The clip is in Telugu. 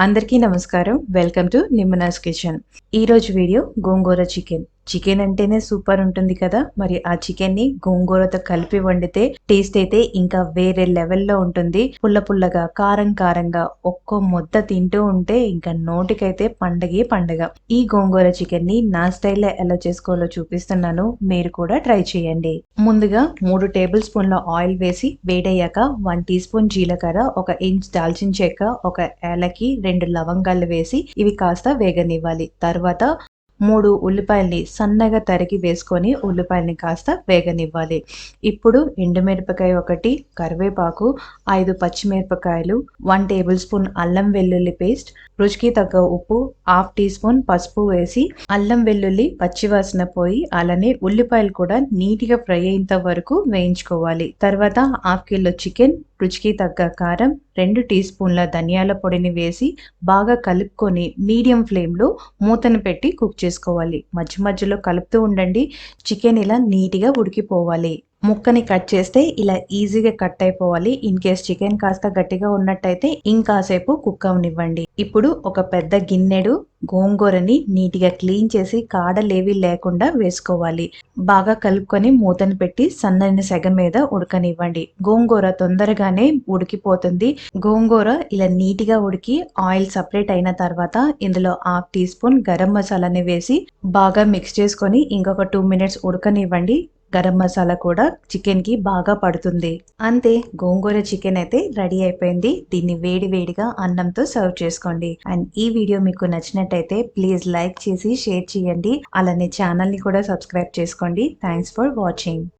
అందరికీ నమస్కారం. Welcome to Nimmana's kitchen. ఈరోజు వీడియో గోంగూర చికెన్. చికెన్ అంటేనే సూపర్ ఉంటుంది కదా! మరి ఆ చికెన్‌ని గోంగూరతో కలిపి వండితే టేస్ట్ అయితే ఇంకా వేరే లెవెల్‌లో ఉంటుంది. పుల్ల పుల్లగా, కారం కారంగా ఒక్కో ముద్ద తింటూ ఉంటే ఇంకా నోటికైతే పండగే పండగ. ఈ గోంగూర చికెన్‌ని నా స్టైల్‌లో ఎలా చేసుకోవాలో చూపిస్తున్నాను. మీరు కూడా ట్రై చేయండి. ముందుగా 3 టేబుల్ స్పూన్ల ఆయిల్ వేసి వేడయ్యాక 1 టీ స్పూన్ జీలకర్ర, 1 ఇంచ్ దాల్చిన చెక్క, 1 ఏలకి, 2 లవంగాలు వేసి ఇవి కాస్త వేగనివ్వాలి. తర్వాత 3 ఉల్లిపాయల్ని సన్నగా తరిగి వేసుకొని ఉల్లిపాయల్ని కాస్త వేగనివ్వాలి. ఇప్పుడు ఎండుమిరపకాయ 1, కరివేపాకు, 5 పచ్చిమిరపకాయలు, 1 టేబుల్ స్పూన్ అల్లం వెల్లుల్లి పేస్ట్, రుచికి తగ్గ ఉప్పు, హాఫ్ టీ స్పూన్ పసుపు వేసి అల్లం వెల్లుల్లి పచ్చివాసన పోయి అలానే ఉల్లిపాయలు కూడా నీట్‌గా ఫ్రై అయ్యేంత వరకు వేయించుకోవాలి. తర్వాత హాఫ్ కిలో చికెన్, రుచికి తగ్గ కారం, 2 టీ స్పూన్ల ధనియాల పొడిని వేసి బాగా కలుపుకొని మీడియం ఫ్లేమ్‌లో మూతను పెట్టి కుక్ చేసుకోవాలి. మధ్య మధ్యలో కలుపుతూ ఉండండి. చికెన్ ఇలా నీట్‌గా ఉడికిపోవాలి. ముక్కని కట్ చేస్తే ఇలా ఈజీగా కట్ అయిపోవాలి. ఇన్ కేస్ చికెన్ కాస్త గట్టిగా ఉన్నట్టయితే ఇంకాసేపు కుక్ అవ్వనివ్వండి. ఇప్పుడు ఒక పెద్ద గిన్నెడు గోంగూరని నీట్‌గా క్లీన్ చేసి కాడలేవి లేకుండా వేసుకోవాలి. బాగా కలుపుకొని మూతను పెట్టి సన్నని సెగ మీద ఉడకనివ్వండి. గోంగూర తొందరగానే ఉడికిపోతుంది. గోంగూర ఇలా నీట్‌గా ఉడికి ఆయిల్ సెపరేట్ అయిన తర్వాత ఇందులో హాఫ్ టీ స్పూన్ గరం మసాలాని వేసి బాగా మిక్స్ చేసుకొని ఇంకొక 2 మినిట్స్ ఉడకనివ్వండి. గరం మసాలా కూడా చికెన్‌కి బాగా పడుతుంది. అంతే, గోంగూర చికెన్ అయితే రెడీ అయిపోయింది. దీన్ని వేడి వేడిగా అన్నంతో సర్వ్ చేసుకోండి. అండ్ ఈ వీడియో మీకు నచ్చినట్టయితే ప్లీజ్ లైక్ చేసి షేర్ చేయండి. అలానే ఛానల్‌ని కూడా సబ్స్క్రైబ్ చేసుకోండి. Thanks for watching.